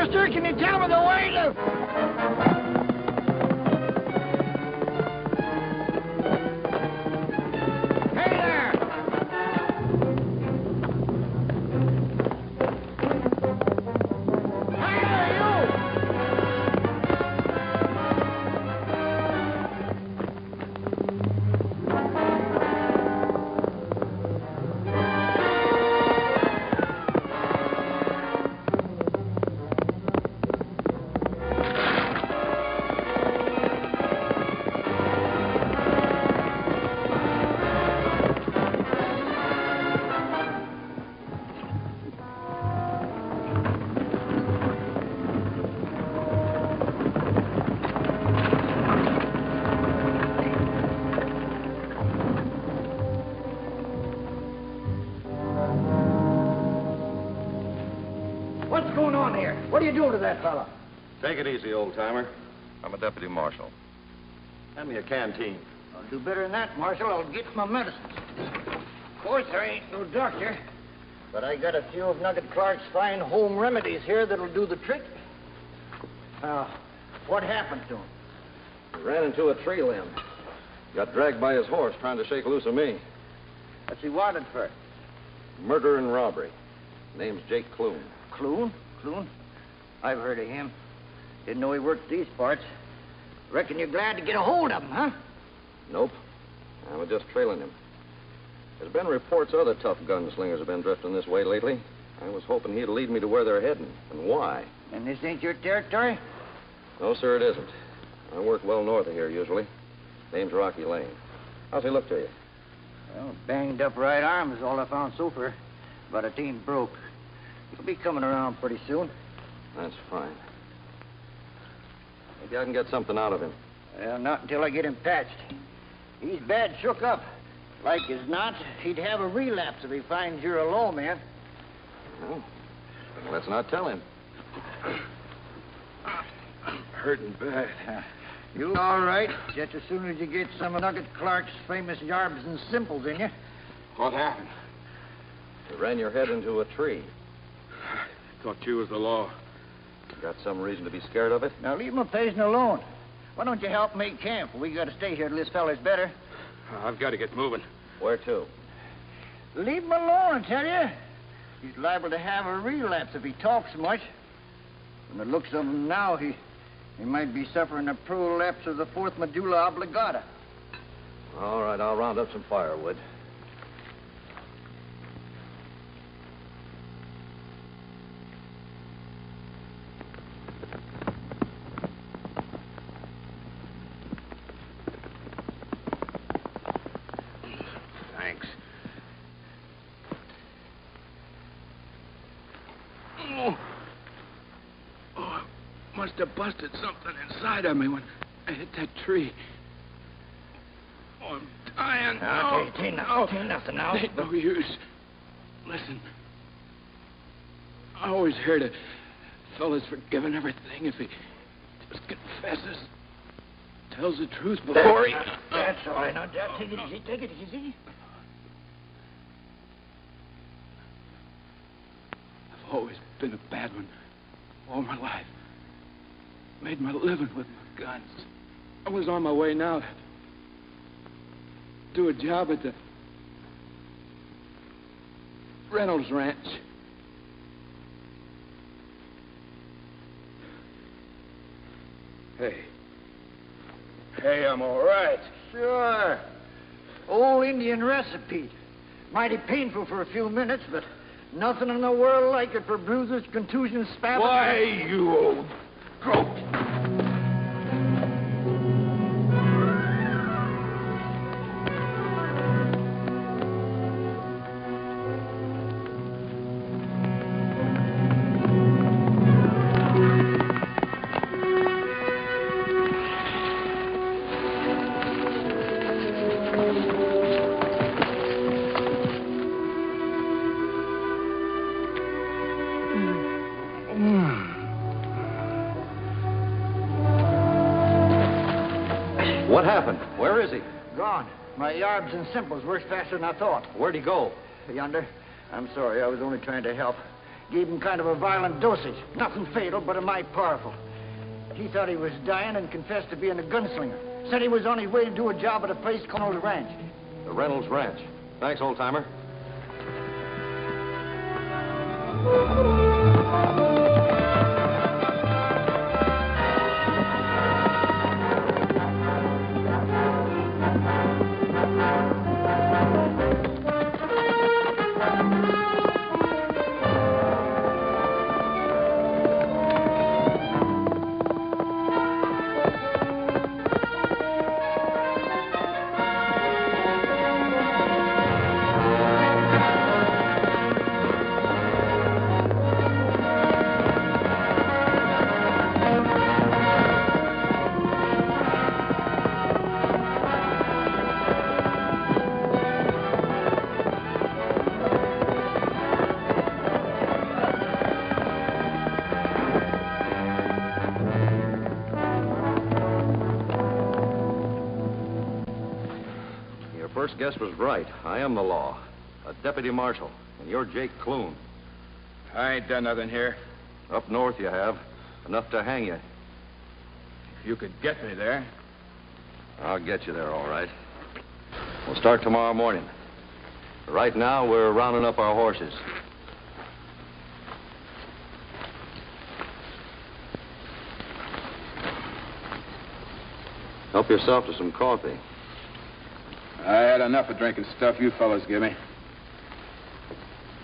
mister? Can you tell me the way to... Hey there! Hey there, you! What's going on here? What are you doing to that fella? Take it easy, old-timer. I'm a deputy marshal. Hand me a canteen. I'll do better than that, Marshal. I'll get my medicines. Of course, I ain't no doctor, but I got a few of Nugget Clark's fine home remedies here that'll do the trick. What happened to him? He ran into a tree limb. Got dragged by his horse trying to shake loose of me. What's he wanted for? Murder and robbery. Name's Jake Clune. Clune? Clune? I've heard of him. Didn't know he worked these parts. Reckon you're glad to get a hold of him, huh? Nope. I was just trailing him. There's been reports other tough gunslingers have been drifting this way lately. I was hoping he'd lead me to where they're heading and why. And this ain't your territory? No, sir, it isn't. I work well north of here, usually. Name's Rocky Lane. How's he look to you? Well, banged up right arm is all I found so far. But it ain't broke. He'll be coming around pretty soon. That's fine. Maybe I can get something out of him. Well, not until I get him patched. He's bad shook up. Like as not, he'd have a relapse if he finds you're a lawman. Well, let's not tell him. I'm hurting bad. You all right? Just as soon as you get some of Nugget Clark's famous yarbs and simples in you. What happened? You ran your head into a tree. I thought you was the law. You got some reason to be scared of it? Now, leave my patient alone. Why don't you help make camp? We got to stay here till this fella's better. I've got to get moving. Where to? Leave him alone, I tell you. He's liable to have a relapse if he talks much. From the looks of him now, he might be suffering a prolapse of the fourth medulla oblongata. All right, I'll round up some firewood. Thanks. Oh, must have busted something inside of me when I hit that tree. Oh, I'm dying. No, ain't nothing now. Ain't no use. Listen, I always heard a fella's forgiven everything if he just confesses, tells the truth before he... That's all right. Now, take it easy. Take it easy. I've always been a bad one all my life. Made my living with my guns. I was on my way now to do a job at the Reynolds Ranch. Hey, I'm all right. Sure. Old Indian recipe. Mighty painful for a few minutes, but nothing in the world like it for bruises, contusions, spasms. Why, you old goat. What happened? Where is he? Gone. My yarbs and simples works faster than I thought. Where'd he go? Yonder. I'm sorry. I was only trying to help. Gave him kind of a violent dosage. Nothing fatal, but a mite powerful. He thought he was dying and confessed to being a gunslinger. Said he was on his way to do a job at a place called the Ranch. The Reynolds Ranch. Thanks, old-timer. First guess was right. I am the law. A deputy marshal. And you're Jake Clune. I ain't done nothing here. Up north you have. Enough to hang you. If you could get me there. I'll get you there, all right. We'll start tomorrow morning. Right now, we're rounding up our horses. Help yourself to some coffee. I had enough of drinking stuff you fellas give me.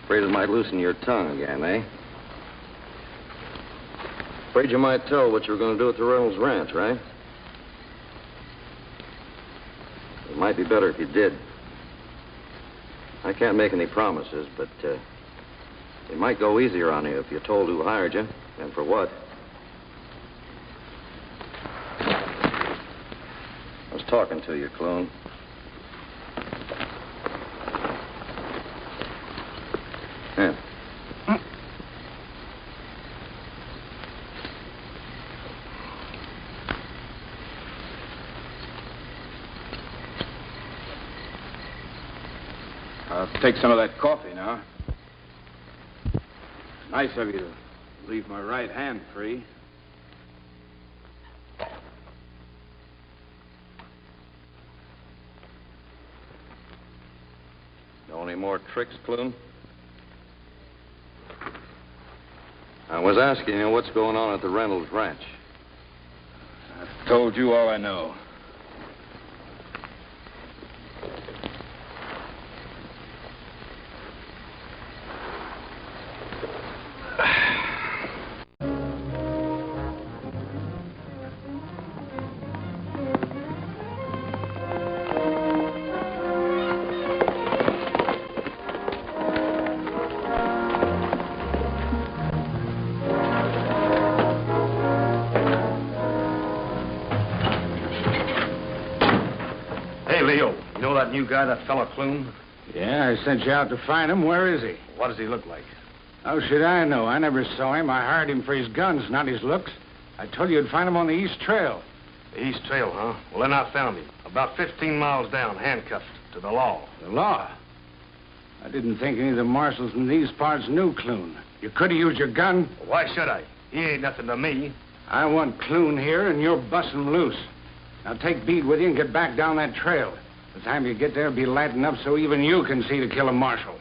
Afraid it might loosen your tongue again, eh? Afraid you might tell what you were going to do at the Reynolds Ranch, right? It might be better if you did. I can't make any promises, but it might go easier on you if you told who hired you, and for what. I was talking to you, Clune. Yeah. I'll take some of that coffee now. It's nice of you to leave my right hand free. Know any more tricks, Clune? I was asking you what's going on at the Reynolds Ranch. I've told you all I know. New guy, that fellow Clune? Yeah, I sent you out to find him. Where is he? What does he look like? How should I know? I never saw him. I hired him for his guns, not his looks. I told you you'd find him on the East Trail. The East Trail, huh? Well, then I found him. About 15 miles down, handcuffed to the law. The law? I didn't think any of the marshals in these parts knew Clune. You could have used your gun. Well, why should I? He ain't nothing to me. I want Clune here, and you're busting loose. Now take Bede with you and get back down that trail. By the time you get there, be lighting up so even you can see to kill a marshal.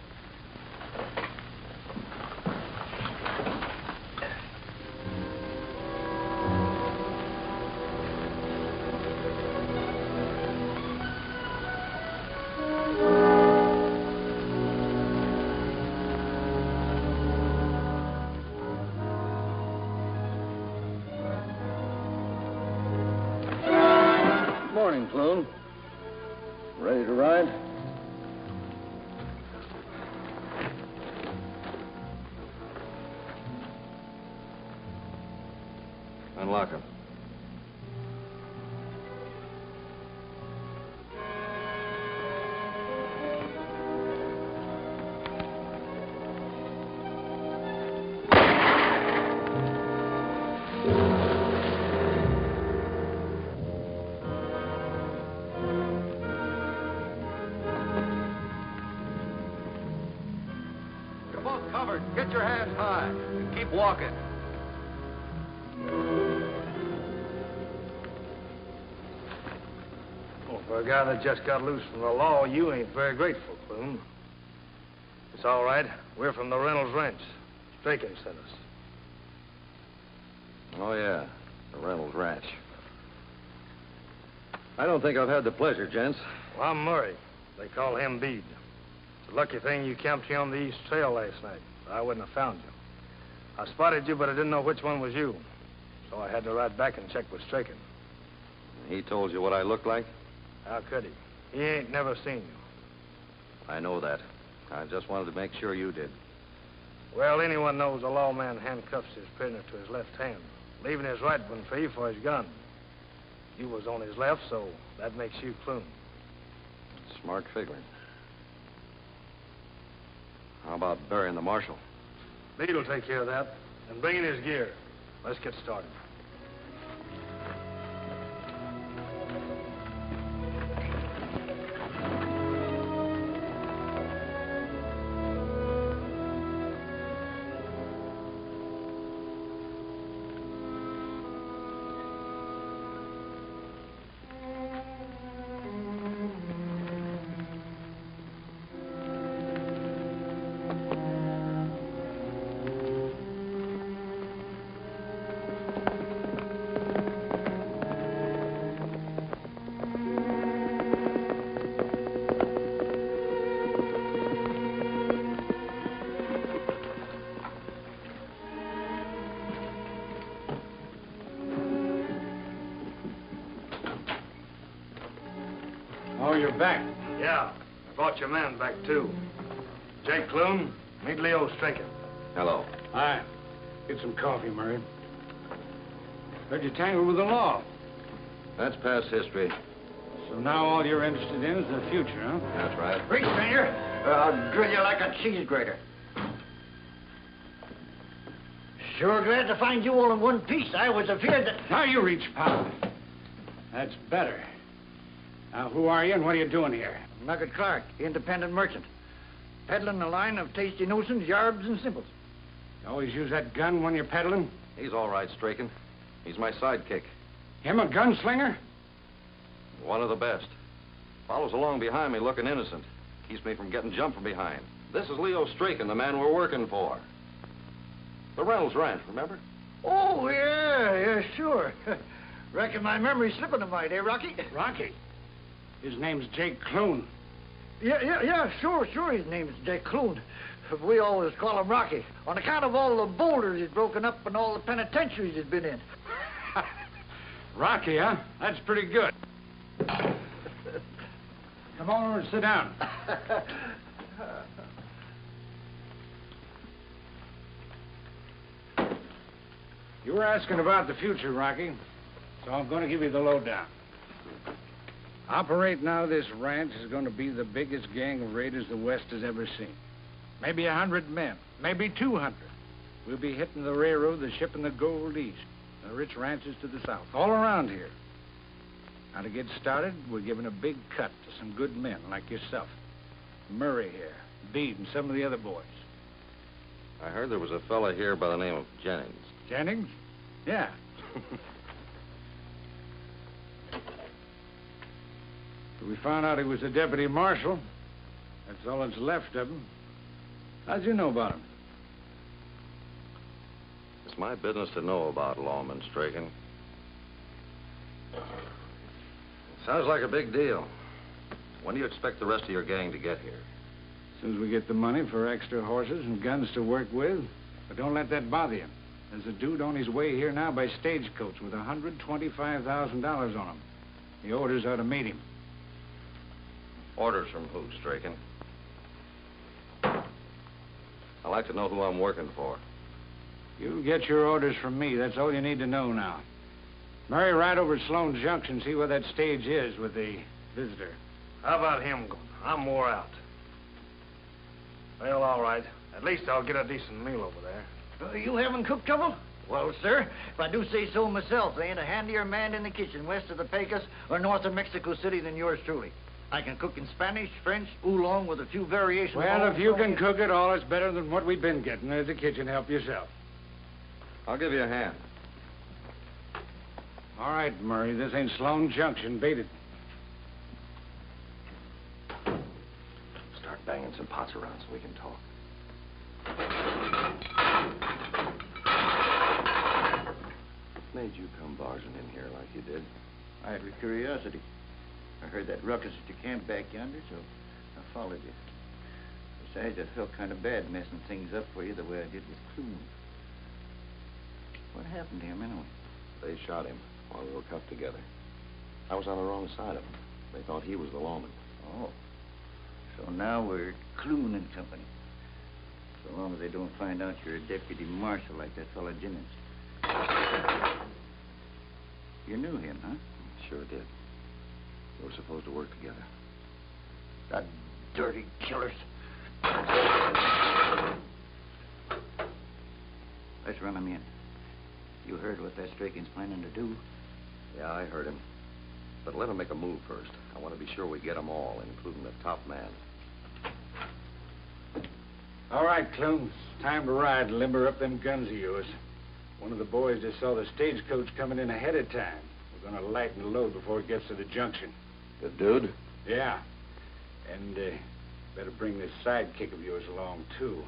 Morning, Clune. Ready to ride? Unlock him. Get your hands high. Keep walking. Well, for a guy that just got loose from the law, you ain't very grateful, Clune. It's all right. We're from the Reynolds Ranch. Straken sent us. Oh, yeah. The Reynolds Ranch. I don't think I've had the pleasure, gents. Well, I'm Murray. They call him Bede. It's a lucky thing you camped here on the East Trail last night. I wouldn't have found you. I spotted you, but I didn't know which one was you. So I had to ride back and check with Straken. He told you what I looked like? How could he? He ain't never seen you. I know that. I just wanted to make sure you did. Well, anyone knows a lawman handcuffs his prisoner to his left hand, leaving his right one free for his gun. You was on his left, so that makes you Clune. Smart figuring. How about burying the marshal? Bede'll take care of that. And bring in his gear. Let's get started. Oh, you're back. Yeah, I brought your man back, too. Jake Clune, meet Leo Straken. Hello. Hi. Get some coffee, Murray. Heard you tangled with the law. That's past history. So now all you're interested in is the future, huh? That's right. Great, stranger. I'll drill you like a cheese grater. Sure glad to find you all in one piece. I was afeard that... Now you reach power. That's better. Now, who are you and what are you doing here? Nugget Clark, independent merchant. Peddling a line of tasty notions, yarbs, and simples. You always use that gun when you're peddling? He's all right, Straken. He's my sidekick. Him a gunslinger? One of the best. Follows along behind me looking innocent. Keeps me from getting jumped from behind. This is Leo Straken, the man we're working for. The Reynolds Ranch, remember? Oh, yeah, sure. Reckon my memory's slipping a mite, eh, Rocky? Rocky? His name's Jake Clune. Yeah, sure, his name's Jake Clune. We always call him Rocky, on account of all the boulders he's broken up and all the penitentiaries he's been in. Rocky, huh? That's pretty good. Come on over and sit down. You were asking about the future, Rocky, so I'm going to give you the lowdown. Operating out of this ranch is going to be the biggest gang of raiders the West has ever seen. Maybe 100 men, maybe 200. We'll be hitting the railroad that's shipping the gold east, the rich ranches to the south, all around here. Now, to get started, we're giving a big cut to some good men like yourself. Murray here, Bede, and some of the other boys. I heard there was a fella here by the name of Jennings. Jennings? Yeah. We found out he was a deputy marshal. That's all that's left of him. How'd you know about him? It's my business to know about lawmen, Straken. Sounds like a big deal. When do you expect the rest of your gang to get here? As soon as we get the money for extra horses and guns to work with. But don't let that bother you. There's a dude on his way here now by stagecoach with $125,000 on him. The orders are to meet him. Orders from who, Straken? I'd like to know who I'm working for. You'll get your orders from me. That's all you need to know now. Murray, ride over to Sloan Junction and see where that stage is with the visitor. How about him going? I'm wore out. Well, all right. At least I'll get a decent meal over there. You having cook trouble? Well, sir, if I do say so myself, there ain't a handier man in the kitchen west of the Pecos or north of Mexico City than yours truly. I can cook in Spanish, French, oolong with a few variations. Well, if you can cook it all, it's better than what we've been getting. There's the kitchen. Help yourself. I'll give you a hand. All right, Murray. This ain't Sloan Junction. Beat it. Start banging some pots around so we can talk. What made you come barging in here like you did? I had curiosity. I heard that ruckus at your camp back yonder, so I followed you. Besides, I felt kind of bad messing things up for you the way I did with Clune. What happened to him, anyway? They shot him while we were cuffed together. I was on the wrong side of him. They thought he was the lawman. Oh. So now we're Clune and company. So long as they don't find out you're a deputy marshal like that fellow Jennings. You knew him, huh? Sure did. We were supposed to work together. The dirty killers. Let's run them in. You heard what that Straken's planning to do? Yeah, I heard him. But let him make a move first. I want to be sure we get them all, including the top man. All right, Clune. Time to ride and limber up them guns of yours. One of the boys just saw the stagecoach coming in ahead of time. We're going to lighten the load before it gets to the junction. Good dude? Yeah. And better bring this sidekick of yours along, too.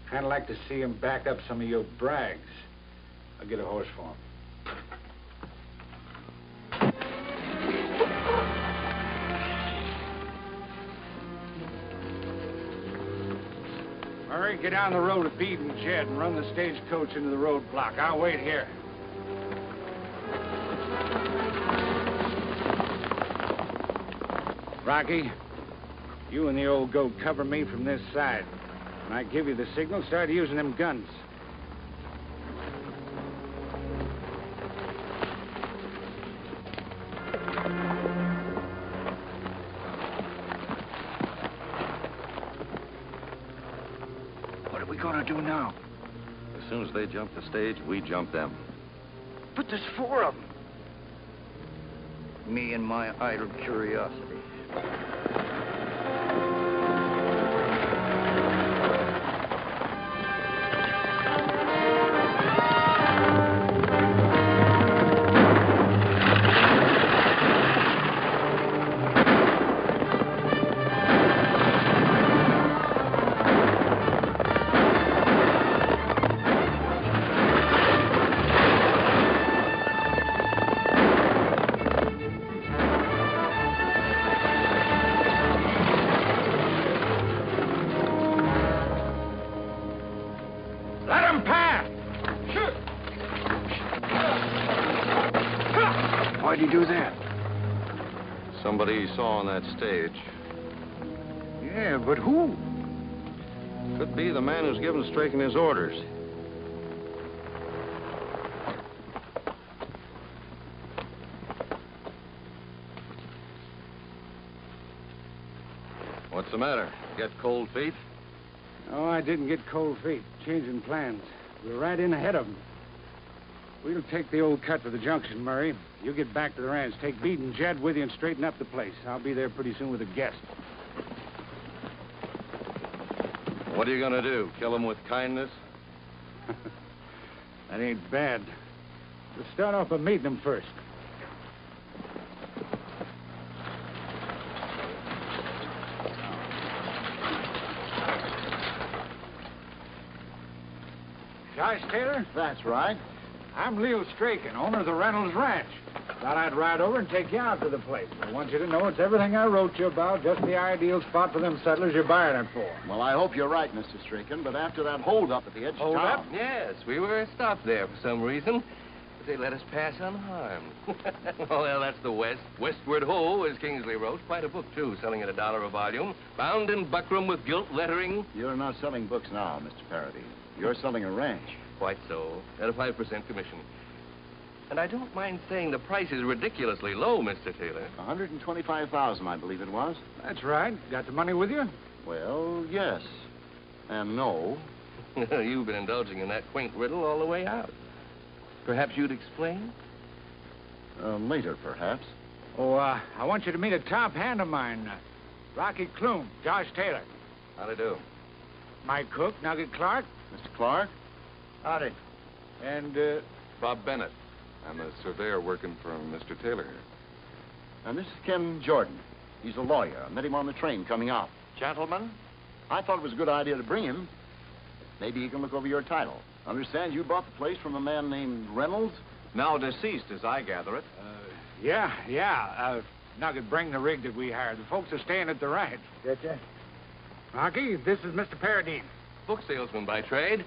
Kind of like to see him back up some of your brags. I'll get a horse for him. Murray, get down the road to Bede and Jed and run the stagecoach into the roadblock. I'll wait here. Rocky, you and the old goat cover me from this side. When I give you the signal, start using them guns. What are we gonna do now? As soon as they jump the stage, we jump them. But there's four of them. Me and my idle curiosity. Why'd you do that? Somebody he saw on that stage. Yeah, but who? Could be the man who's given Straken his orders. What's the matter? Get cold feet? Oh, I didn't get cold feet. Changing plans. We're right in ahead of them. We'll take the old cut to the junction, Murray. You get back to the ranch. Take Bede and Jed with you and straighten up the place. I'll be there pretty soon with a guest. What are you gonna do? Kill him with kindness? That ain't bad. Let's start off by meeting him first. Josh Taylor? That's right. I'm Leo Straken, owner of the Reynolds Ranch. Thought I'd ride over and take you out to the place. I want you to know it's everything I wrote you about, just the ideal spot for them settlers you're buying it for. Well, I hope you're right, Mr. Straken, but after that hold-up at the edge of town... Yes, we were stopped there for some reason. But they let us pass unharmed. Oh, well, that's the West. Westward Ho, as Kingsley wrote. Quite a book, too, selling at $1 a volume. Bound in buckram with gilt lettering. You're not selling books now, Mr. Parody. You're selling a ranch. Quite so. At a 5% commission. And I don't mind saying the price is ridiculously low, Mr. Taylor. $125,000, I believe it was. That's right. Got the money with you? Well, yes. And no. You've been indulging in that quaint riddle all the way out. Perhaps you'd explain? Later, perhaps. Oh, I want you to meet a top hand of mine. Rocky Clune, Josh Taylor. How'd I do? My cook, Nugget Clark. Mr. Clark? Howdy. And, Bob Bennett. I'm a surveyor working for Mr. Taylor here. And this is Ken Jordan. He's a lawyer. I met him on the train coming out. Gentlemen, I thought it was a good idea to bring him. Maybe he can look over your title. Understand you bought the place from a man named Reynolds? Now deceased, as I gather it. yeah. Nugget, bring the rig that we hired. The folks are staying at the ranch. Getcha? Rocky, this is Mr. Paradine. Book salesman by trade,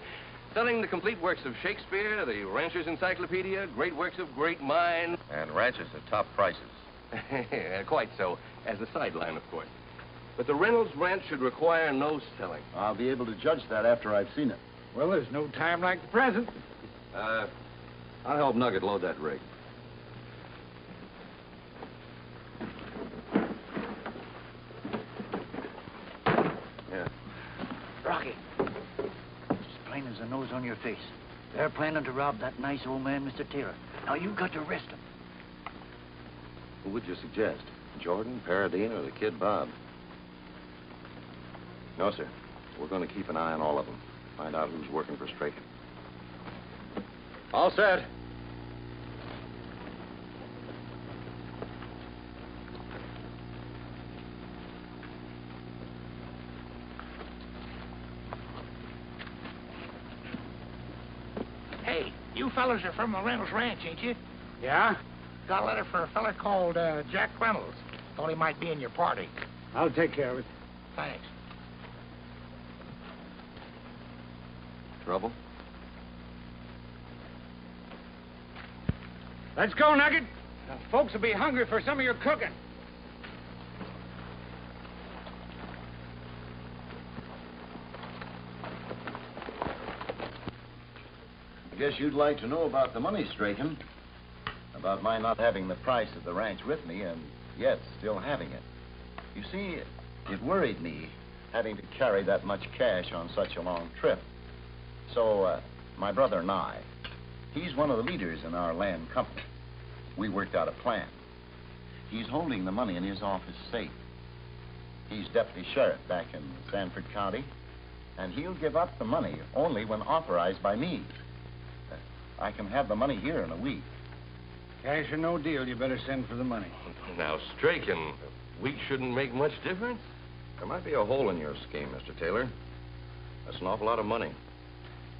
selling the complete works of Shakespeare, the Rancher's Encyclopedia, great works of great minds. And ranches at top prices. Quite so, as a sideline, of course. But the Reynolds Ranch should require no selling. I'll be able to judge that after I've seen it. Well, there's no time like the present. I'll help Nugget load that rig. Yeah. Rocky, it's plain as the nose on your face. They're planning to rob that nice old man, Mr. Taylor. Now, you've got to arrest him. Who would you suggest? Jordan, Paradine, or the kid Bob? No, sir. We're going to keep an eye on all of them. Find out who's working for Strachan. All set. Hey, you fellas are from the Reynolds Ranch, ain't you? Yeah? Got a letter for a fella called Jack Reynolds. Thought he might be in your party. I'll take care of it. Thanks. Trouble? Let's go, Nugget. The folks will be hungry for some of your cooking. I guess you'd like to know about the money, Strachan. About my not having the price of the ranch with me and yet still having it. You see, it worried me having to carry that much cash on such a long trip. So, my brother and I, he's one of the leaders in our land company. We worked out a plan. He's holding the money in his office safe. He's deputy sheriff back in Sanford County, and he'll give up the money only when authorized by me. I can have the money here in a week. Cash or no deal, you better send for the money. Now, Strachan, a week shouldn't make much difference. There might be a hole in your scheme, Mr. Taylor. That's an awful lot of money.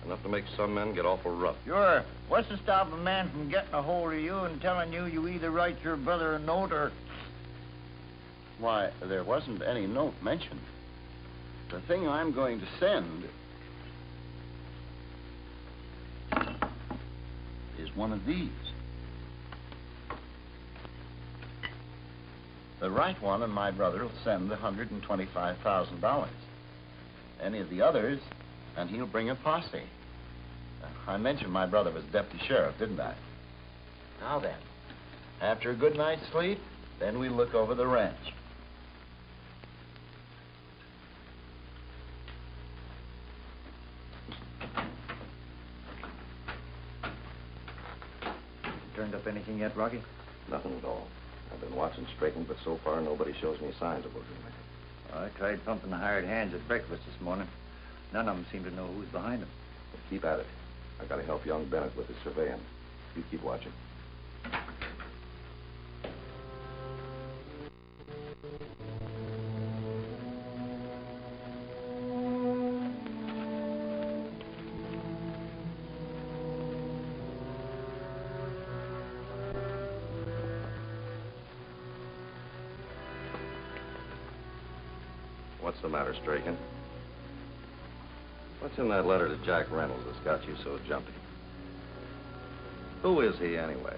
Enough to make some men get awful rough. Sure. What's to stop a man from getting a hold of you and telling you either write your brother a note or... Why, there wasn't any note mentioned. The thing I'm going to send is one of these. The right one and my brother will send $125,000. Any of the others, and he'll bring a posse. I mentioned my brother was deputy sheriff, didn't I? Now then, after a good night's sleep, then we look over the ranch. Turned up anything yet, Rocky? Nothing at all. I've been watching Strachan, but so far nobody shows me signs of working with him. I tried pumping the hired hands at breakfast this morning. None of them seem to know who's behind them. But keep at it. I've got to help young Bennett with his surveying. You keep watching. What's the matter, Strachan? What's in that letter to Jack Reynolds that's got you so jumpy? Who is he, anyway?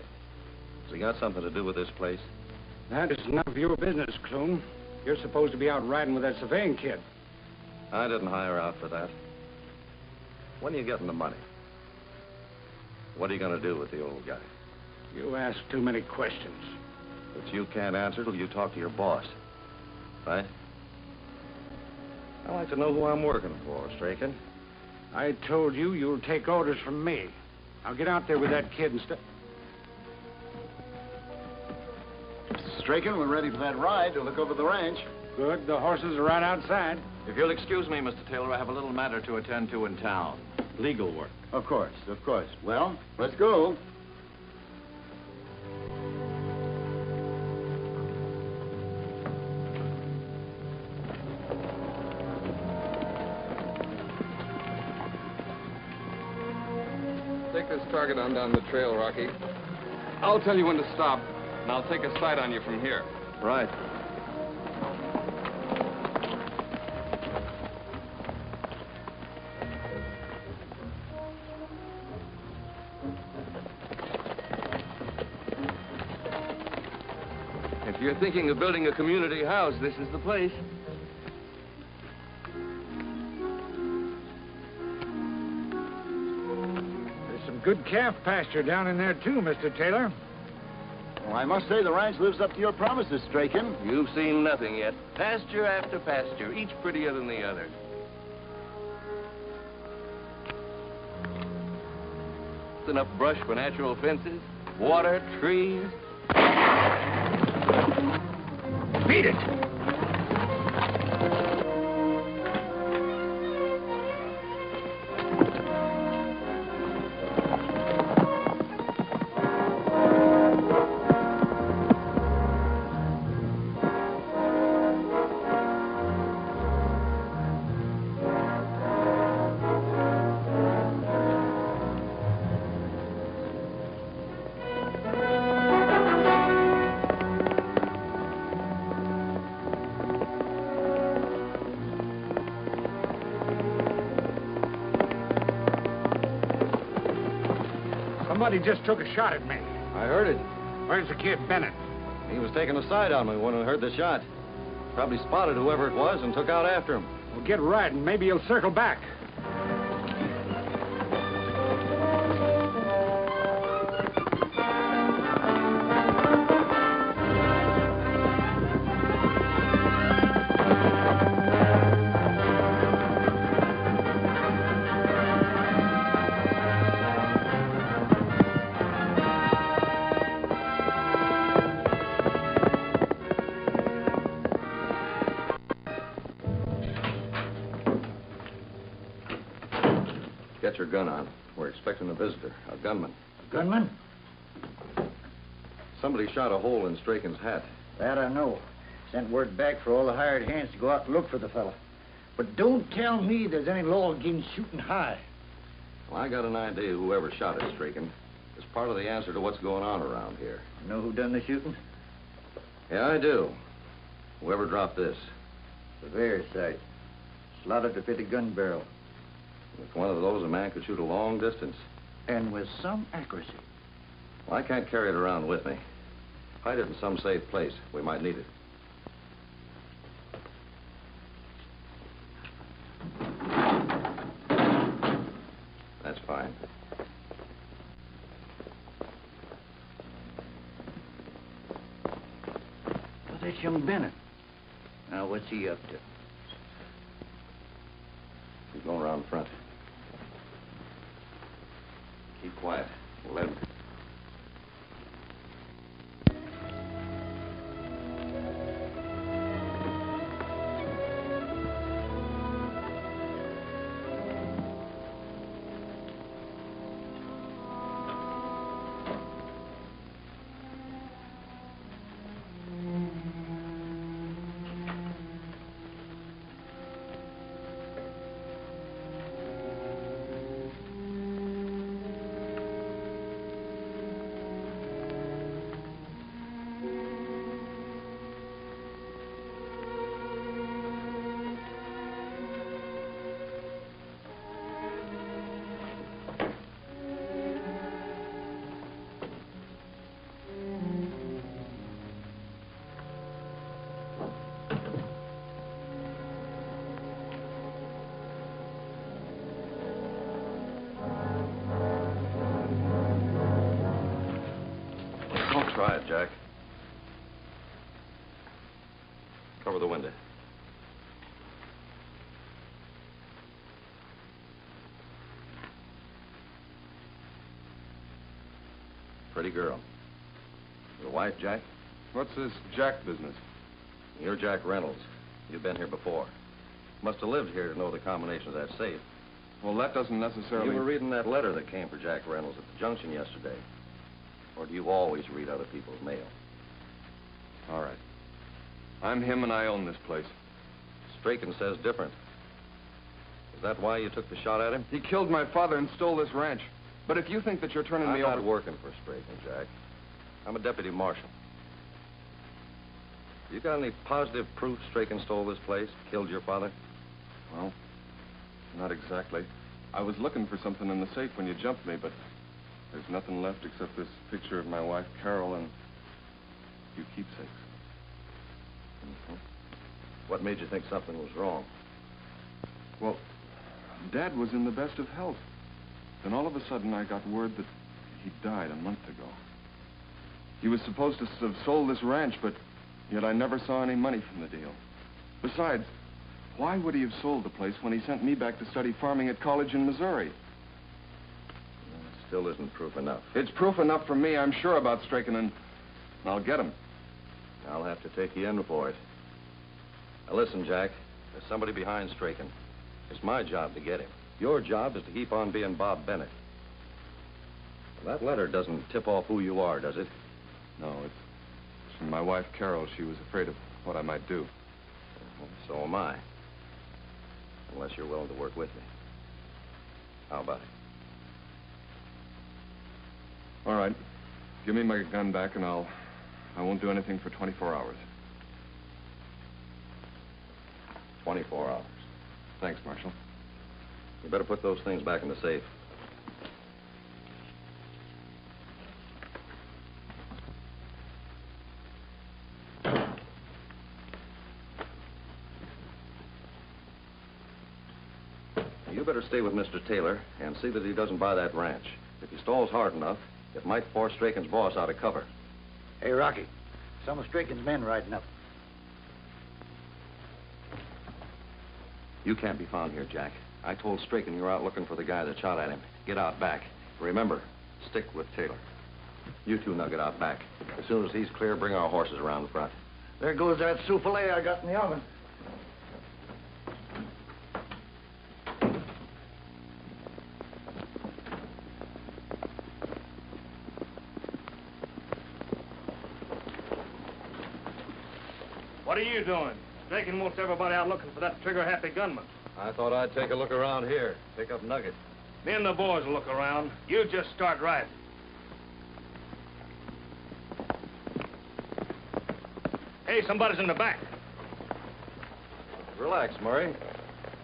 Has he got something to do with this place? That is none of your business, Clune. You're supposed to be out riding with that surveying kid. I didn't hire out for that. When are you getting the money? What are you going to do with the old guy? You ask too many questions. But you can't answer till you talk to your boss. Right? I'd like to know who I'm working for, Strachan. I told you you'll take orders from me. I'll get out there with that kid and Strachan, we're ready for that ride to look over the ranch. Good. The horses are right outside. If you'll excuse me, Mr. Taylor, I have a little matter to attend to in town. Legal work. Of course, of course. Well, let's go. Take this target on down the trail, Rocky. I'll tell you when to stop, and I'll take a sight on you from here. Right. If you're thinking of building a community house, this is the place. There's some good calf pasture down in there, too, Mr. Taylor. Well, I must say the ranch lives up to your promises, Strachan. You've seen nothing yet. Pasture after pasture, each prettier than the other. Enough brush for natural fences, water, trees. Beat it! Somebody just took a shot at me. I heard it. Where's the kid, Bennett? He was taking a sight on me when we heard the shot. Probably spotted whoever it was and took out after him. Well, get riding. Maybe he'll circle back. Get your gun on. We're expecting a visitor, a gunman. Gunman? Somebody shot a hole in Strachan's hat. That I know. Sent word back for all the hired hands to go out and look for the fella. But don't tell me there's any law against shooting high. Well, I got an idea whoever shot at Strachan is part of the answer to what's going on around here. You know who done the shooting? Yeah, I do. Whoever dropped this. The very sight. Slotted to fit a gun barrel. With one of those, a man could shoot a long distance. And with some accuracy. Well, I can't carry it around with me. Hide it in some safe place. We might need it. That's fine. Well, that's young Bennett. Now, what's he up to? He's going around front. Keep quiet. We'll let him. Try it, Jack. Cover the window. Pretty girl. Your wife, Jack? What's this Jack business? You're Jack Reynolds. You've been here before. Must have lived here to know the combination of that safe. Well, that doesn't necessarily... You were reading that letter that came for Jack Reynolds at the junction yesterday. Or do you always read other people's mail? All right. I'm him and I own this place. Strachan says different. Is that why you took the shot at him? He killed my father and stole this ranch. But if you think that you're turning me over... I'm not working for Strachan, Jack. I'm a deputy marshal. You got any positive proof Strachan stole this place, killed your father? Well, not exactly. I was looking for something in the safe when you jumped me, but there's nothing left except this picture of my wife, Carol, and a few keepsakes. Mm-hmm. What made you think something was wrong? Well, Dad was in the best of health. Then all of a sudden I got word that he died a month ago. He was supposed to have sold this ranch, but yet I never saw any money from the deal. Besides, why would he have sold the place when he sent me back to study farming at college in Missouri? It still isn't proof enough. It's proof enough for me. I'm sure about Strachan, and I'll get him. I'll have to take you in for it. Now listen, Jack. There's somebody behind Strachan. It's my job to get him. Your job is to keep on being Bob Bennett. Well, that letter doesn't tip off who you are, does it? No, it's from my wife, Carol. She was afraid of what I might do. Well, so am I. Unless you're willing to work with me. How about it? All right. Give me my gun back, and I won't do anything for 24 hours. 24 hours. Thanks, Marshal. You better put those things back in the safe. You better stay with Mr. Taylor and see that he doesn't buy that ranch. If he stalls hard enough, it might force Strachan's boss out of cover. Hey, Rocky, some of Strachan's men riding up. You can't be found here, Jack. I told Strachan you're out looking for the guy that shot at him. Get out back. Remember, stick with Taylor. You two now get out back. As soon as he's clear, bring our horses around the front. There goes that souffle I got in the oven. What are you doing? Strachan wants everybody out looking for that trigger-happy gunman. I thought I'd take a look around here. Pick up Nugget. Me and the boys will look around. You just start riding. Hey, somebody's in the back. Relax, Murray.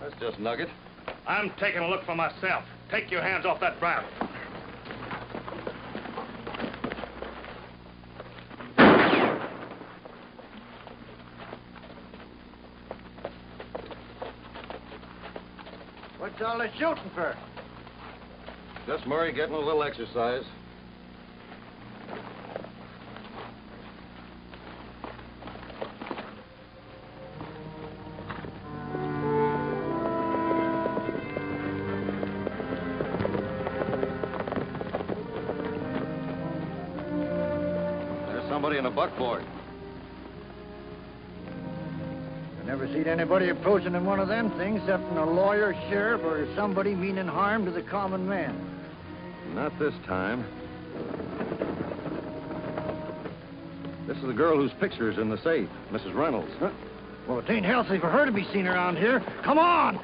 That's just Nugget. I'm taking a look for myself. Take your hands off that bridle. What's all this shooting for? Just Murray getting a little exercise. There's somebody in a buckboard. Never seen anybody approaching in one of them things except a lawyer, sheriff, or somebody meaning harm to the common man. Not this time. This is the girl whose picture's in the safe, Mrs. Reynolds. Huh? Well, it ain't healthy for her to be seen around here. Come on!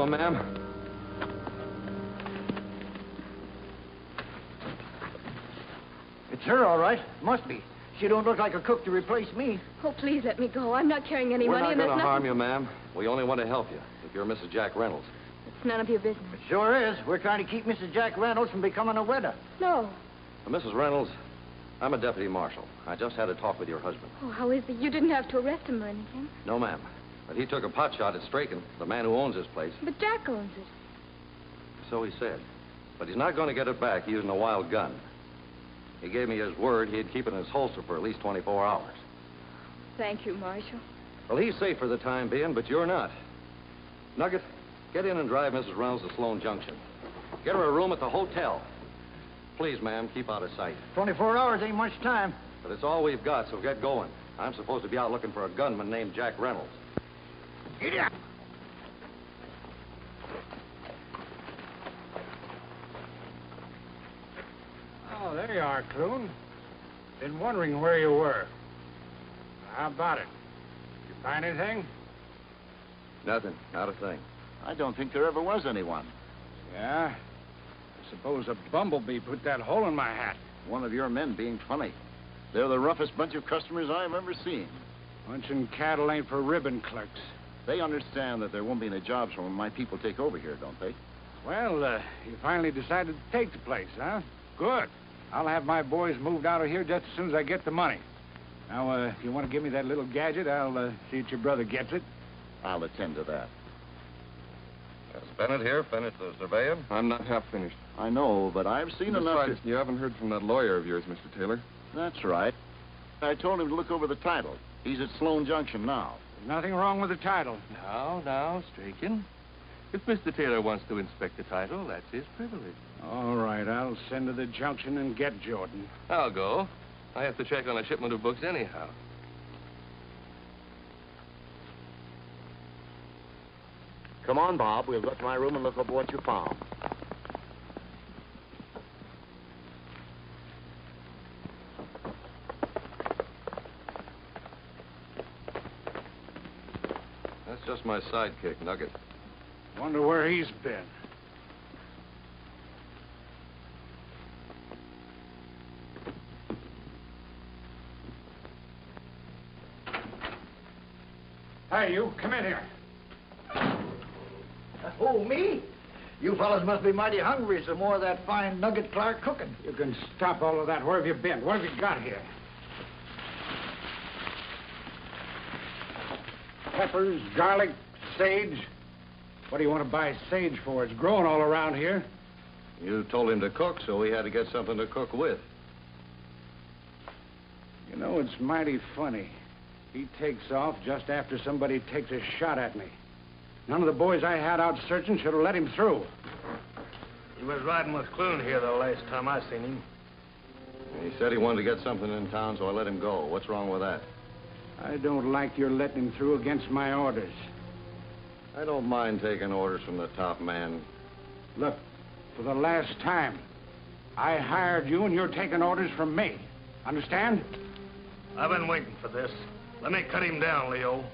Ma'am. It's her, all right. Must be. you don't look like a cook to replace me. Oh, please let me go. I'm not carrying any We're money, not and going there's to nothing... harm you, ma'am. We only want to help you, if you're Mrs. Jack Reynolds. It's none of your business. It sure is. We're trying to keep Mrs. Jack Reynolds from becoming a widow. No. Mrs. Reynolds, I'm a deputy marshal. I just had a talk with your husband. Oh, how is it? You didn't have to arrest him or anything. No, ma'am. But he took a pot shot at Strachan, the man who owns this place. But Jack owns it. So he said. But he's not going to get it back using a wild gun. He gave me his word he'd keep it in his holster for at least 24 hours. Thank you, Marshal. Well, he's safe for the time being, but you're not. Nugget, get in and drive Mrs. Reynolds to Sloan Junction. Get her a room at the hotel. Please, ma'am, keep out of sight. 24 hours ain't much time. But it's all we've got, so get going. I'm supposed to be out looking for a gunman named Jack Reynolds. Idiot! Oh, there you are, Clune. Been wondering where you were. How about it? You find anything? Nothing. Not a thing. I don't think there ever was anyone. Yeah? I suppose a bumblebee put that hole in my hat. One of your men being funny. They're the roughest bunch of customers I've ever seen. Punching cattle ain't for ribbon clerks. They understand that there won't be any jobs when my people take over here, don't they? Well, you finally decided to take the place, huh? Good. I'll have my boys moved out of here just as soon as I get the money. Now, if you want to give me that little gadget, I'll see that your brother gets it. I'll attend to that. Is Bennett here? Finished the surveying? I'm not half finished. I know, but I've seen enough Besides, you haven't heard from that lawyer of yours, Mr. Taylor. That's right. I told him to look over the title. He's at Sloan Junction now. There's nothing wrong with the title. Now, Strachan. If Mr. Taylor wants to inspect the title, that's his privilege. All right, I'll send to the junction and get Jordan. I'll go. I have to check on a shipment of books anyhow. Come on, Bob. We'll go to my room and look over what you found. That's just my sidekick, Nugget. Wonder where he's been. Hey, you, come in here. Oh, me? You fellas must be mighty hungry. Some more of that fine Nugget Clark cooking. You can stop all of that. Where have you been? What have you got here? Peppers, garlic, sage. What do you want to buy sage for? It's growing all around here. You told him to cook, so we had to get something to cook with. You know, it's mighty funny. He takes off just after somebody takes a shot at me. None of the boys I had out searching should have let him through. He was riding with Clune here the last time I seen him. He said he wanted to get something in town, so I let him go. What's wrong with that? I don't like your letting him through against my orders. I don't mind taking orders from the top man. Look, for the last time, I hired you and you're taking orders from me. Understand? I've been waiting for this. Let me cut him down, Leo.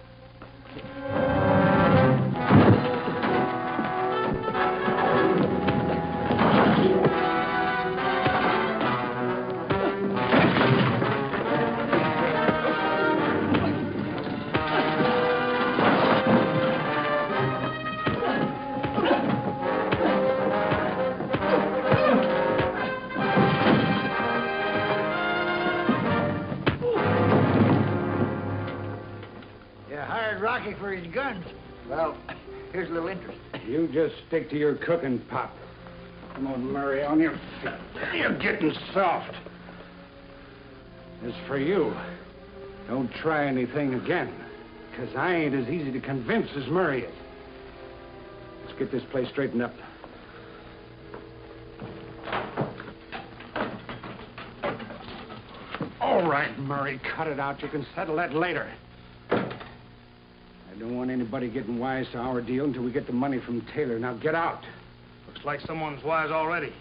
For his guns. Well, here's a little interest. You just stick to your cooking, Pop. Come on, Murray, on your feet. You're getting soft. As for you, don't try anything again, because I ain't as easy to convince as Murray is. Let's get this place straightened up. All right, Murray, cut it out. You can settle that later. I don't want anybody getting wise to our deal until we get the money from Taylor. Now, get out. Looks like someone's wise already.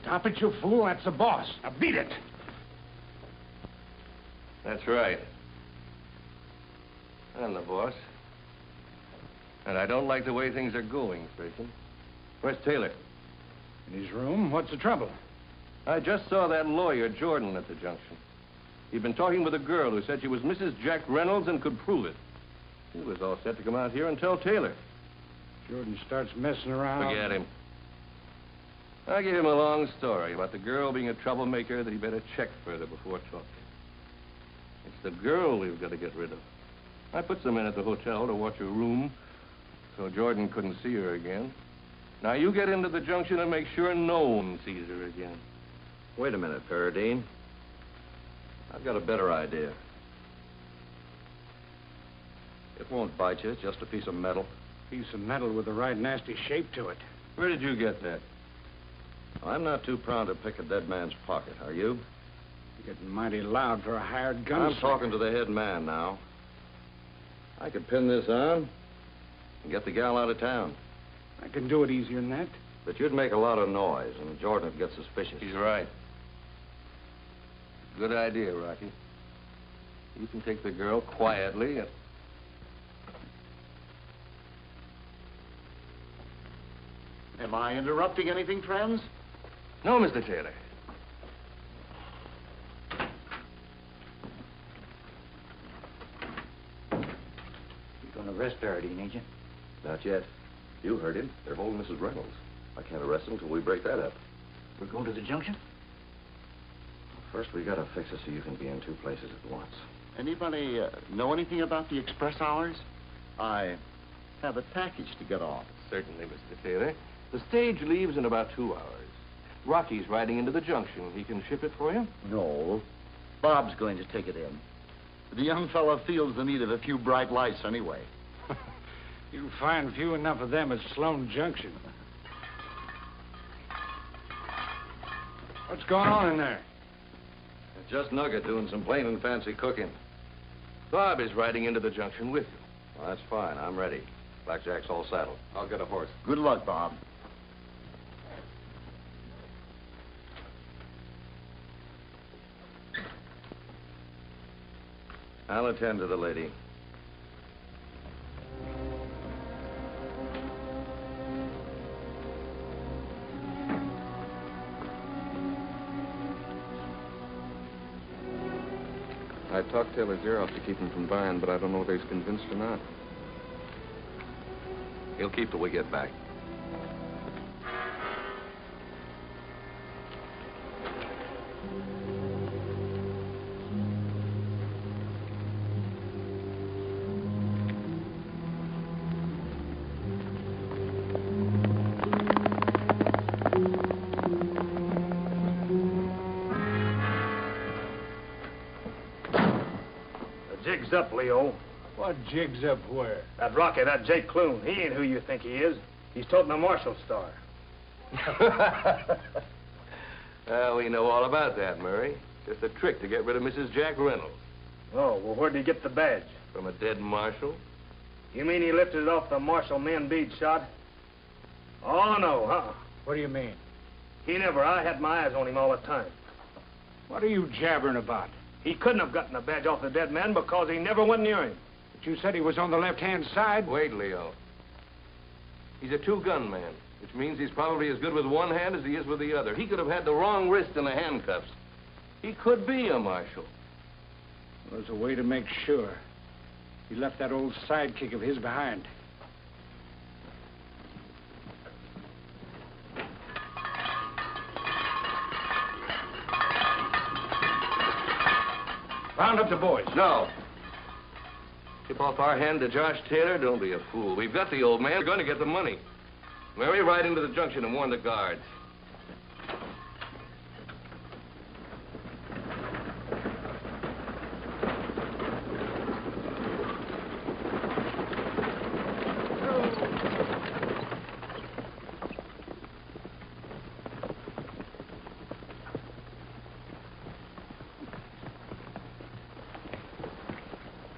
Stop it, you fool. That's the boss. Now, beat it. That's right. I'm the boss. And I don't like the way things are going, Strachan. Where's Taylor? In his room? What's the trouble? I just saw that lawyer, Jordan, at the junction. He'd been talking with a girl who said she was Mrs. Jack Reynolds and could prove it. He was all set to come out here and tell Taylor. Jordan starts messing around. Forget him. I gave him a long story about the girl being a troublemaker that he better check further before talking. It's the girl we've got to get rid of. I put some in at the hotel to watch her room, so Jordan couldn't see her again. Now you get into the junction and make sure no one sees her again. Wait a minute, Paradine. I've got a better idea. It won't bite you, it's just a piece of metal. Piece of metal with the right nasty shape to it. Where did you get that? I'm not too proud to pick a dead man's pocket, are you? You're getting mighty loud for a hired gunslinger. I'm talking to the head man now. I could pin this on and get the gal out of town. I can do it easier than that. But you'd make a lot of noise, and Jordan would get suspicious. He's right. Good idea, Rocky. You can take the girl quietly and... Am I interrupting anything, friends? No, Mr. Taylor. You're going to arrest Paradine, ain't you? Not yet. You heard him. They're holding Mrs. Reynolds. I can't arrest him until we break that up. We're going to the junction? First, we gotta fix it so you can be in two places at once. Anybody know anything about the express hours? I have a package to get off. Certainly, Mr. Taylor. The stage leaves in about 2 hours. Rocky's riding into the junction. He can ship it for you? No. Bob's going to take it in. The young fellow feels the need of a few bright lights anyway. You'll find few enough of them at Sloan Junction. What's going on in there? Just Nugget doing some plain and fancy cooking. Bob is riding into the junction with you. Well, that's fine. I'm ready. Blackjack's all saddled. I'll get a horse. Good luck, Bob. I'll attend to the lady. I talked Taylor's ear off to keep him from buying, but I don't know whether he's convinced or not. He'll keep till we get back. Jig's up, Leo. What jig's up where? That Rocky, that Jake Clune, he ain't who you think he is. He's toting a Marshall star. Well, we know all about that, Murray. Just a trick to get rid of Mrs. Jack Reynolds. Oh, well, where'd he get the badge? From a dead marshal? You mean he lifted it off the Marshall men bead shot? Oh, no, huh? What do you mean? He never. I had my eyes on him all the time. What are you jabbering about? He couldn't have gotten the badge off the dead man because he never went near him. But you said he was on the left-hand side. Wait, Leo. He's a two-gun man, which means he's probably as good with one hand as he is with the other. He could have had the wrong wrist in the handcuffs. He could be a marshal. There's a way to make sure. He left that old sidekick of his behind. Round up the boys. No. Tip off our hand to Josh Taylor? Don't be a fool. We've got the old man. We're going to get the money. Mary, ride into the junction and warn the guards.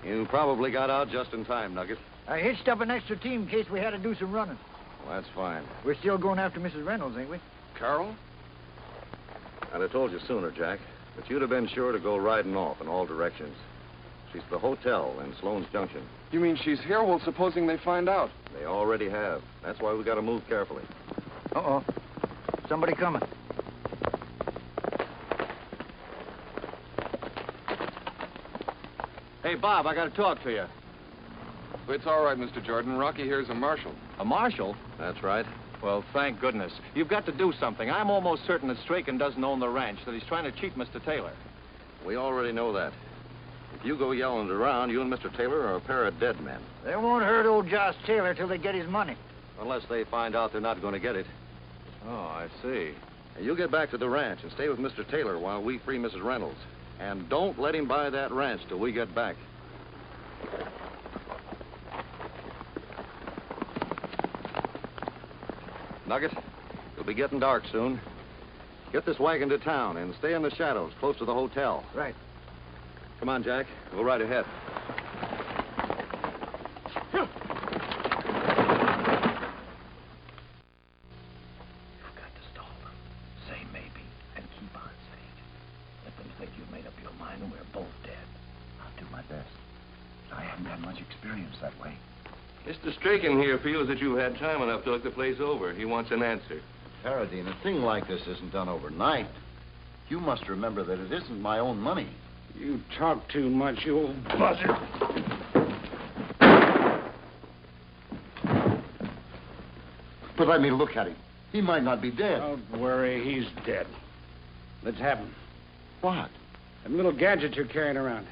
You probably got out just in time, Nugget. I hitched up an extra team in case we had to do some running. Well, that's fine. We're still going after Mrs. Reynolds, ain't we? Carol? I'd have told you sooner, Jack, but you'd have been sure to go riding off in all directions. She's at the hotel in Sloan's Junction. You mean she's here? Well, supposing they find out. They already have. That's why we got to move carefully. Uh-oh. Somebody coming. Hey, Bob, I got to talk to you. It's all right, Mr. Jordan. Rocky here's a marshal. A marshal? That's right. Well, thank goodness. You've got to do something. I'm almost certain that Strachan doesn't own the ranch, that he's trying to cheat Mr. Taylor. We already know that. If you go yelling it around, you and Mr. Taylor are a pair of dead men. They won't hurt old Josh Taylor till they get his money. Unless they find out they're not going to get it. Oh, I see. Now, you get back to the ranch and stay with Mr. Taylor while we free Mrs. Reynolds. And don't let him buy that ranch till we get back. Nugget, it'll be getting dark soon. Get this wagon to town and stay in the shadows close to the hotel. Right. Come on, Jack. We'll ride ahead. You've got to stall them. Say maybe and keep on saying it. Let them think you've made up your mind and we're both dead. I'll do my best. I haven't had much experience that way. Mr. Strachan here feels that you've had time enough to look the place over. He wants an answer. Paradine, a thing like this isn't done overnight. You must remember that it isn't my own money. You talk too much, you old buzzard. But let me look at him. He might not be dead. Don't worry, he's dead. Let's have him. What? Them little gadgets you're carrying around.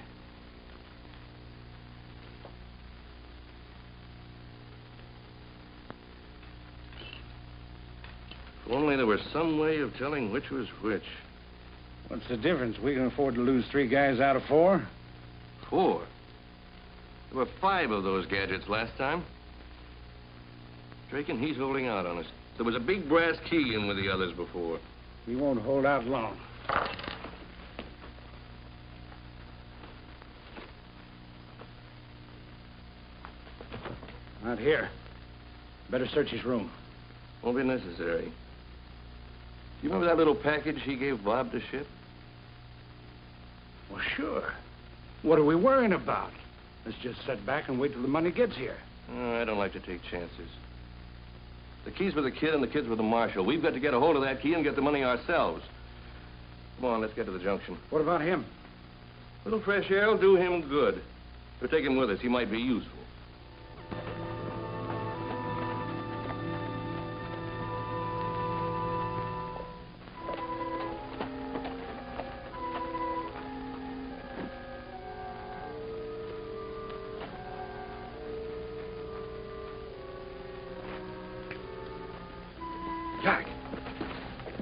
If only there was some way of telling which was which. What's the difference? We can afford to lose 3 guys out of 4. 4? There were 5 of those gadgets last time. Strachan, he's holding out on us. There was a big brass key in with the others before. We won't hold out long. Not here. Better search his room. Won't be necessary. Do you remember that little package he gave Bob to ship? Well, sure. What are we worrying about? Let's just sit back and wait till the money gets here. I don't like to take chances. The key's with the kid and the kid's with the marshal. We've got to get a hold of that key and get the money ourselves. Come on, let's get to the junction. What about him? A little fresh air will do him good. We'll take him with us. He might be useful.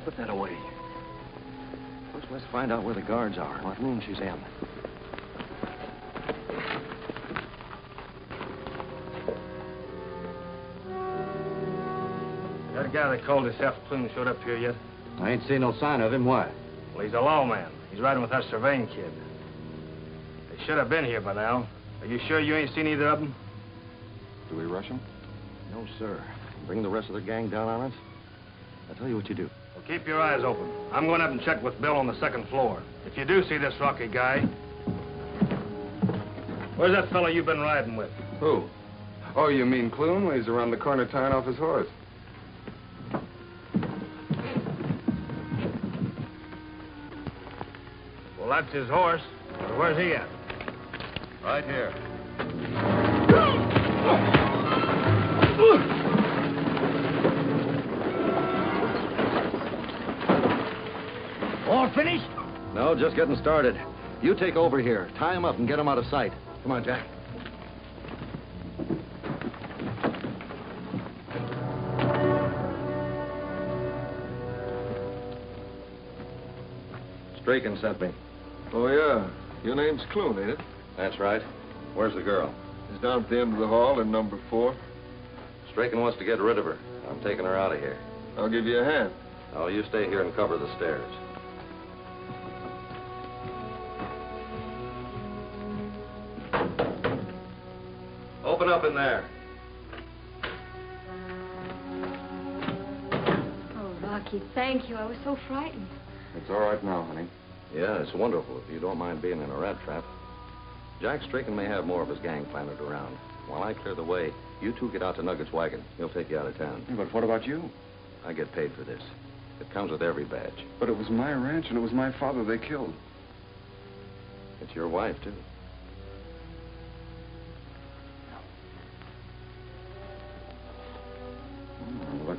Put that away. First, let's find out where the guards are, what room she's in. That guy that called himself Clune showed up here yet? I ain't seen no sign of him. Why? Well, he's a lawman. He's riding with that surveying kid. They should have been here by now. Are you sure you ain't seen either of them? Do we rush him? No, sir. Bring the rest of the gang down on us. I'll tell you what you do. Well, keep your eyes open. I'm going up and check with Bill on the 2nd floor. If you do see this Rocky guy... Where's that fellow you've been riding with? Who? Oh, you mean Clune? Well, he's around the corner tying off his horse. Well, that's his horse. But where's he at? Right here. All finished? No, just getting started. You take over here. Tie him up and get him out of sight. Come on, Jack. Strachan sent me. Oh, yeah. Your name's Clune, ain't it? That's right. Where's the girl? He's down at the end of the hall in number 4. Strachan wants to get rid of her. I'm taking her out of here. I'll give you a hand. Oh, you stay here and cover the stairs. Open up in there. Oh, Rocky, thank you. I was so frightened. It's all right now, honey. Yeah, it's wonderful if you don't mind being in a rat trap. Jack Strachan may have more of his gang planted around. While I clear the way, you two get out to Nugget's wagon. He'll take you out of town. Yeah, but what about you? I get paid for this. It comes with every badge. But it was my ranch and it was my father they killed. It's your wife, too.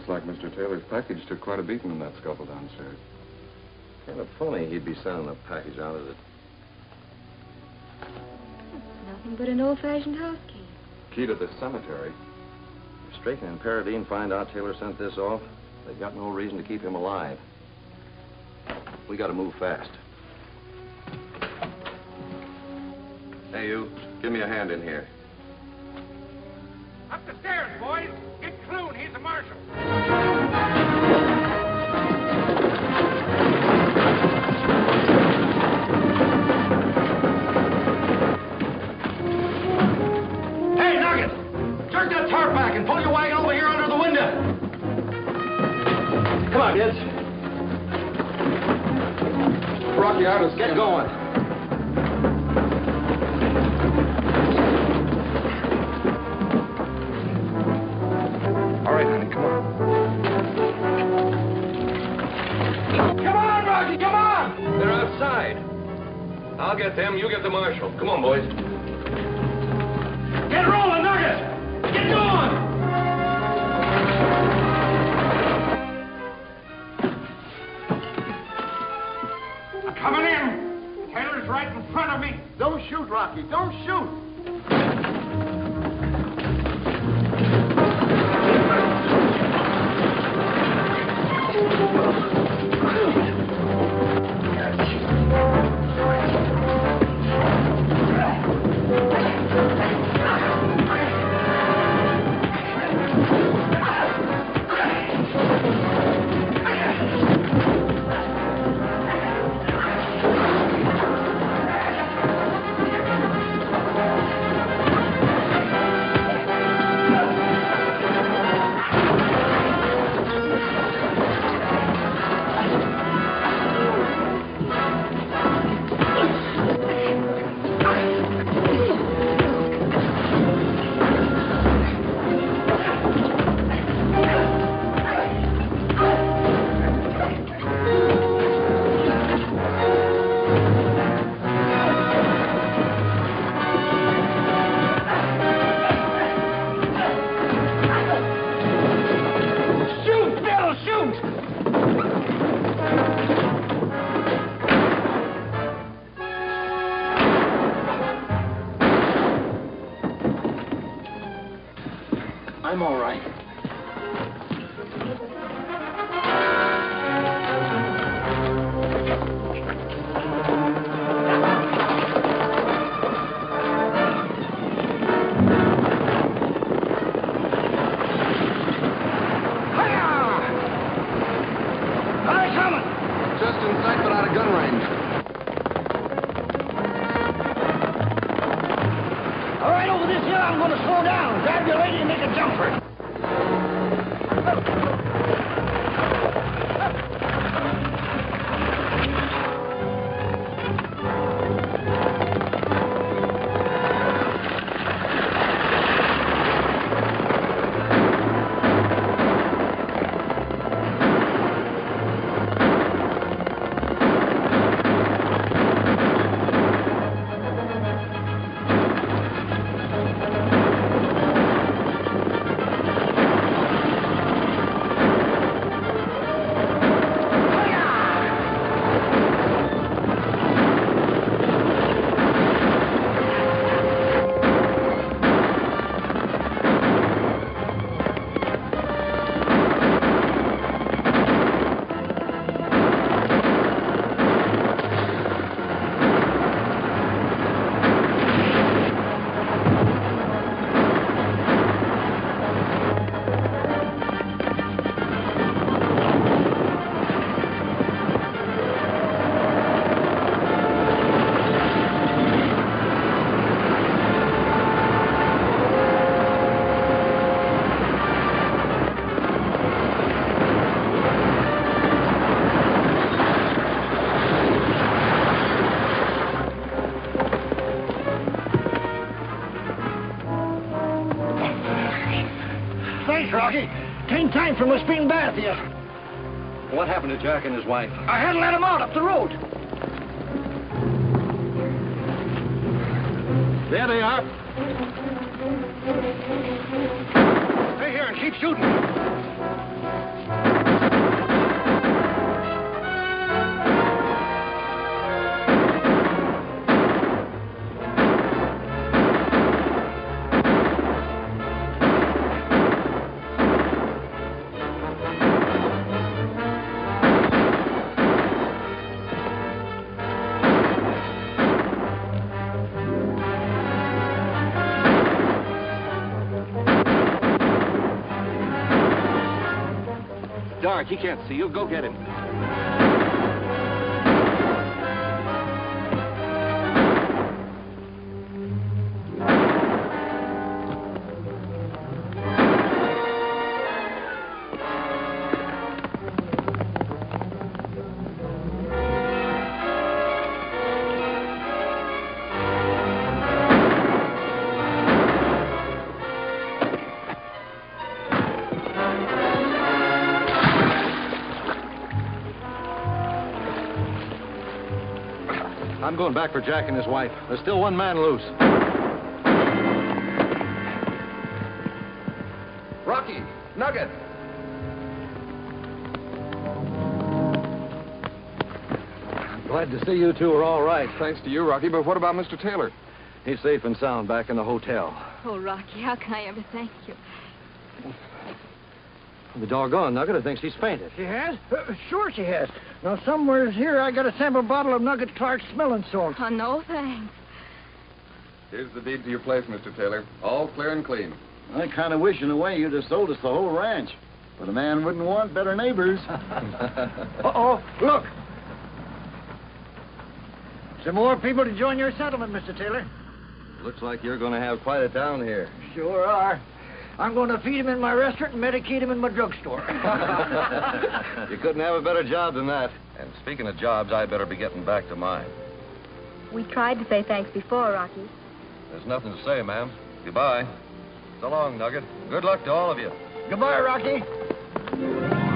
Looks like Mr. Taylor's package took quite a beating in that scuffle downstairs. Kind of funny he'd be sending a package out, is it? Nothing but an old-fashioned house key. Key to the cemetery. If Strachan and Paradine find out Taylor sent this off, they've got no reason to keep him alive. We got to move fast. Hey, you. Give me a hand in here. Up the stairs, boys. Get Clune. He's the marshal. Hey, Nugget! Jerk that tarp back and pull your wagon over here under the window. Come on, kids. Rocky, let's Get going. All right, honey, come on. Come on, Rocky, come on! They're outside. I'll get them, you get the marshal. Come on, boys. Get rolling, Nugget! Get going! I'm coming in. Taylor's right in front of me. Don't shoot, Rocky, don't shoot! I'm all right. Just in sight, but out of gun range. All right, over this hill, I'm going to slow down. Grab your lady and make a jump for it. Thanks, Rocky. Tain't time for my spring bath yet. What happened to Jack and his wife? I had to let him out up the road. There they are. Hey, here, there and keep shooting. Dark, he can't see you. Go get him. I'm going back for Jack and his wife. There's still one man loose. Rocky! Nugget! Glad to see you two are all right. Thanks to you, Rocky, but what about Mr. Taylor? He's safe and sound back in the hotel. Oh, Rocky, how can I ever thank you? The doggone Nugget thinks she's fainted. She has? Sure she has. Now, somewhere's here I got a sample bottle of Nugget Clark's smelling salt. Oh, no, thanks. Here's the deed to your place, Mr. Taylor. All clear and clean. I kind of wish in a way you'd have sold us the whole ranch. But a man wouldn't want better neighbors. Uh-oh, look. Some more people to join your settlement, Mr. Taylor. Looks like you're going to have quite a town here. Sure are. I'm going to feed him in my restaurant and medicate him in my drugstore. You couldn't have a better job than that. And speaking of jobs, I'd better be getting back to mine. We tried to say thanks before, Rocky. There's nothing to say, ma'am. Goodbye. So long, Nugget. Good luck to all of you. Goodbye, Rocky.